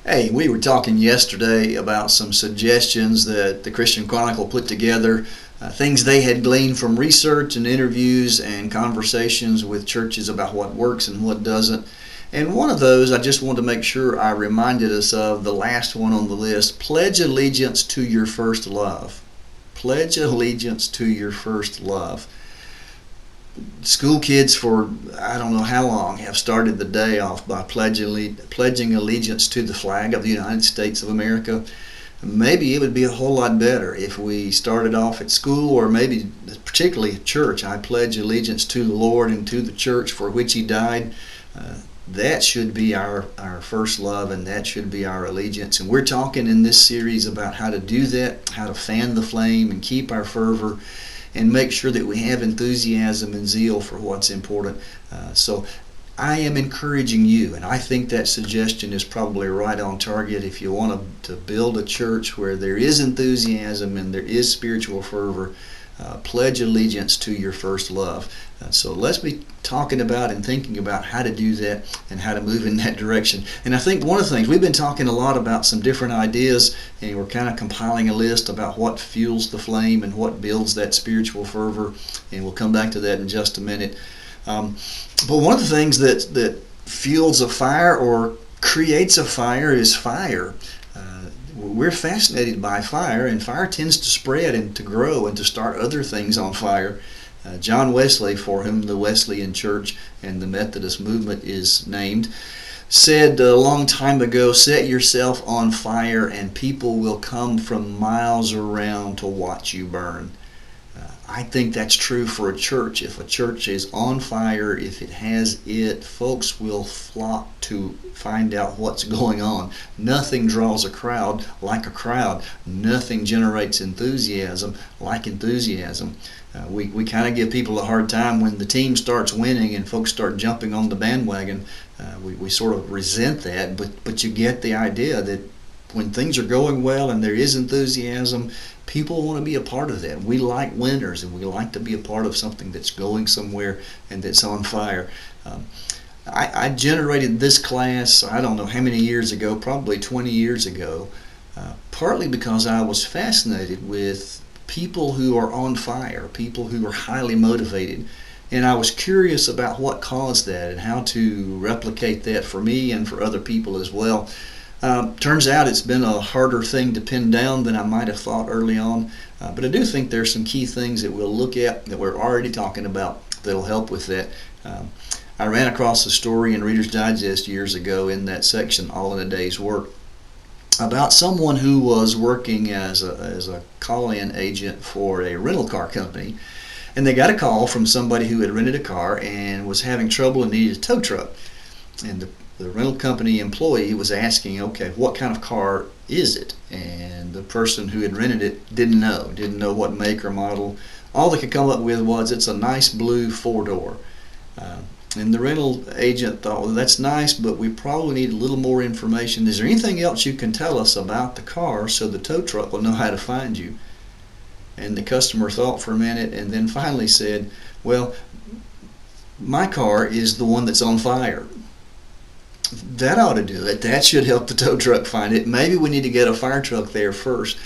Hey, we were talking yesterday about some suggestions that the Christian Chronicle put together, things they had gleaned from research and interviews and conversations with churches about what works and what doesn't. And one of those, I just wanted to make sure I reminded us of the last one on the list: pledge allegiance to your first love. Pledge allegiance to your first love. School kids for I don't know how long have started the day off by pledging allegiance to the flag of the United States of America. Maybe it would be a whole lot better if we started off at school, or maybe particularly at church. I pledge allegiance to the Lord and to the church for which He died. That should be our first love, and that should be our allegiance. And we're talking in this series about how to do that, how to fan the flame and keep our fervor, and make sure that we have enthusiasm and zeal for what's important. So I am encouraging you, and I think that suggestion is probably right on target. If you want to build a church where there is enthusiasm and there is spiritual fervor, pledge allegiance to your first love. So let's be talking about and thinking about how to do that and how to move in that direction. And I think one of the things, we've been talking a lot about some different ideas, and we're kind of compiling a list about what fuels the flame and what builds that spiritual fervor, and we'll come back to that in just a minute. But one of the things that fuels a fire or creates a fire is fire. We're fascinated by fire, and fire tends to spread and to grow and to start other things on fire. John Wesley, for whom the Wesleyan Church and the Methodist movement is named, said a long time ago, "Set yourself on fire and people will come from miles around to watch you burn." I think that's true for a church. If a church is on fire, if it has it, folks will flock to find out what's going on. Nothing draws a crowd like a crowd. Nothing generates enthusiasm like enthusiasm. We kind of give people a hard time when the team starts winning and folks start jumping on the bandwagon. We sort of resent that, but you get the idea that when things are going well and there is enthusiasm, people want to be a part of that. We like winners, and we like to be a part of something that's going somewhere and that's on fire. I generated this class, I don't know how many years ago, probably 20 years ago, partly because I was fascinated with people who are on fire, people who are highly motivated. And I was curious about what caused that and how to replicate that for me and for other people as well. Turns out it's been a harder thing to pin down than I might have thought early on, but I do think there's some key things that we'll look at that we're already talking about that'll help with that. I ran across a story in Reader's Digest years ago in that section, All in a Day's Work, about someone who was working as a call-in agent for a rental car company, and they got a call from somebody who had rented a car and was having trouble and needed a tow truck. And the rental company employee was asking, okay, what kind of car is it? And the person who had rented it didn't know what make or model. All they could come up with was, it's a nice blue four-door. And the rental agent thought, well, that's nice, but we probably need a little more information. Is there anything else you can tell us about the car so the tow truck will know how to find you? And the customer thought for a minute and then finally said, well, my car is the one that's on fire. That ought to do it. That should help the tow truck find it. Maybe we need to get a fire truck there first.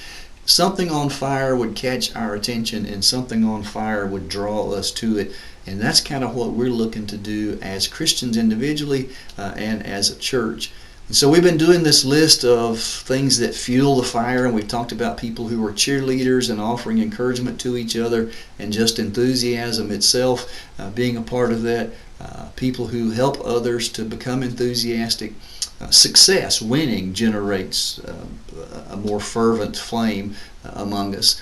Something on fire would catch our attention, and something on fire would draw us to it. And that's kind of what we're looking to do as Christians individually and as a church. And so we've been doing this list of things that fuel the fire, and we've talked about people who are cheerleaders and offering encouragement to each other, and just enthusiasm itself being a part of that. People who help others to become enthusiastic. Success, winning, generates a more fervent flame among us.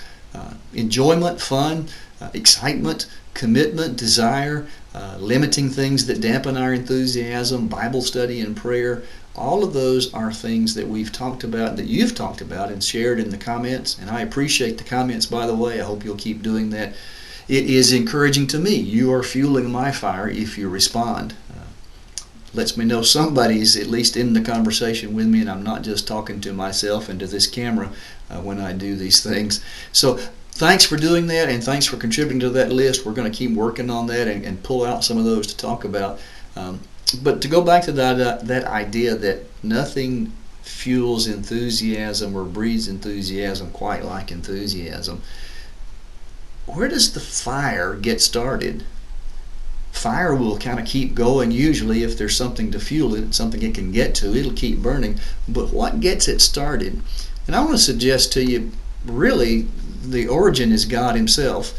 Enjoyment, fun, excitement, commitment, desire, limiting things that dampen our enthusiasm, Bible study and prayer. All of those are things that we've talked about, that you've talked about and shared in the comments. And I appreciate the comments, by the way. I hope you'll keep doing that. It is encouraging to me. You are fueling my fire if you respond. Lets me know somebody's at least in the conversation with me, and I'm not just talking to myself and to this camera when I do these things. So thanks for doing that, and thanks for contributing to that list. We're going to keep working on that and pull out some of those to talk about. But to go back to that idea that nothing fuels enthusiasm or breeds enthusiasm quite like enthusiasm. Where does the fire get started? Fire will kind of keep going usually if there's something to fuel it, something it can get to, it'll keep burning. But what gets it started? And I want to suggest to you, really, the origin is God himself.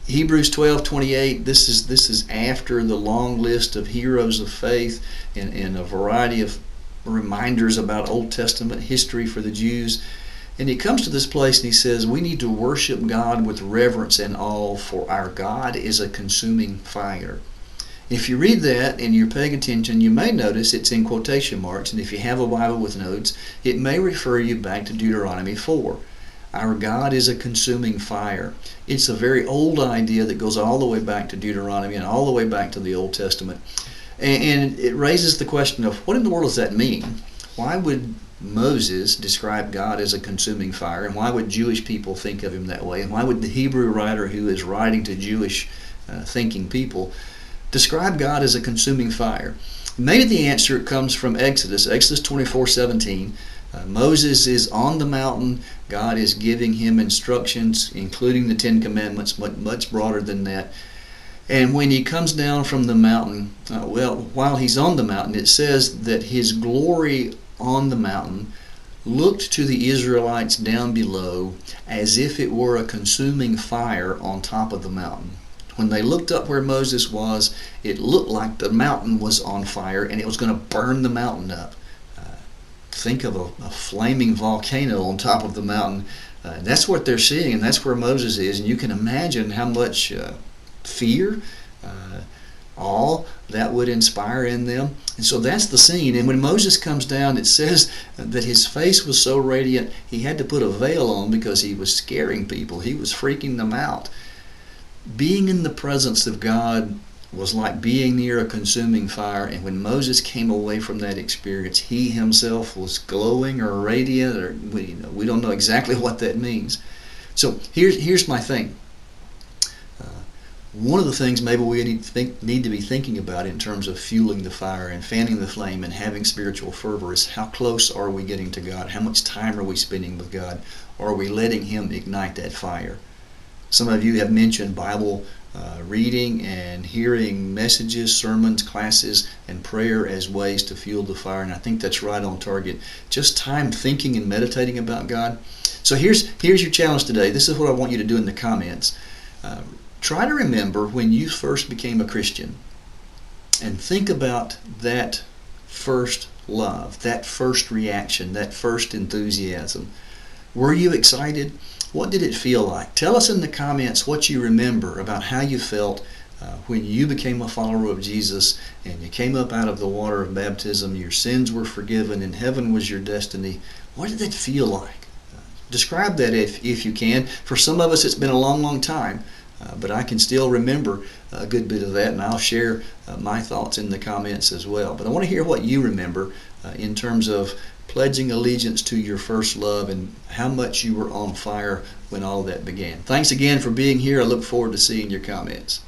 Hebrews 12:28. This is after the long list of heroes of faith and a variety of reminders about Old Testament history for the Jews. And he comes to this place and he says, we need to worship God with reverence and awe, for our God is a consuming fire. If you read that and you're paying attention, you may notice it's in quotation marks, and if you have a Bible with notes, it may refer you back to Deuteronomy 4. Our God is a consuming fire. It's a very old idea that goes all the way back to Deuteronomy and all the way back to the Old Testament. And it raises the question of, what in the world does that mean? Why would Moses describe God as a consuming fire, and why would Jewish people think of him that way, and why would the Hebrew writer who is writing to Jewish thinking people describe God as a consuming fire? Maybe the answer comes from Exodus 24:17. Moses is on the mountain. God is giving him instructions, including the Ten Commandments, but much broader than that. And when he comes down from the mountain, while he's on the mountain, it says that his glory on the mountain looked to the Israelites down below as if it were a consuming fire on top of the mountain. When they looked up where Moses was, it looked like the mountain was on fire and it was going to burn the mountain up. Think of a flaming volcano on top of the mountain. That's what they're seeing, and that's where Moses is. And you can imagine how much fear, awe that would inspire in them. And so that's the scene. And when Moses comes down, it says that his face was so radiant he had to put a veil on because he was scaring people. He was freaking them out. Being in the presence of God was like being near a consuming fire. And when Moses came away from that experience, he himself was glowing or radiant, or we don't know exactly what that means. So here's my thing. One of the things maybe we need to be thinking about in terms of fueling the fire and fanning the flame and having spiritual fervor is, how close are we getting to God? How much time are we spending with God? Or are we letting him ignite that fire? Some of you have mentioned Bible reading and hearing messages, sermons, classes, and prayer as ways to fuel the fire, and I think that's right on target. Just time thinking and meditating about God. So here's your challenge today. This is what I want you to do in the comments. Try to remember when you first became a Christian and think about that first love, that first reaction, that first enthusiasm. Were you excited? What did it feel like? Tell us in the comments what you remember about how you felt when you became a follower of Jesus and you came up out of the water of baptism, your sins were forgiven, and heaven was your destiny. What did that feel like? Describe that if you can. For some of us, it's been a long, long time. But I can still remember a good bit of that, and I'll share my thoughts in the comments as well. But I want to hear what you remember in terms of pledging allegiance to your first love and how much you were on fire when all that began. Thanks again for being here. I look forward to seeing your comments.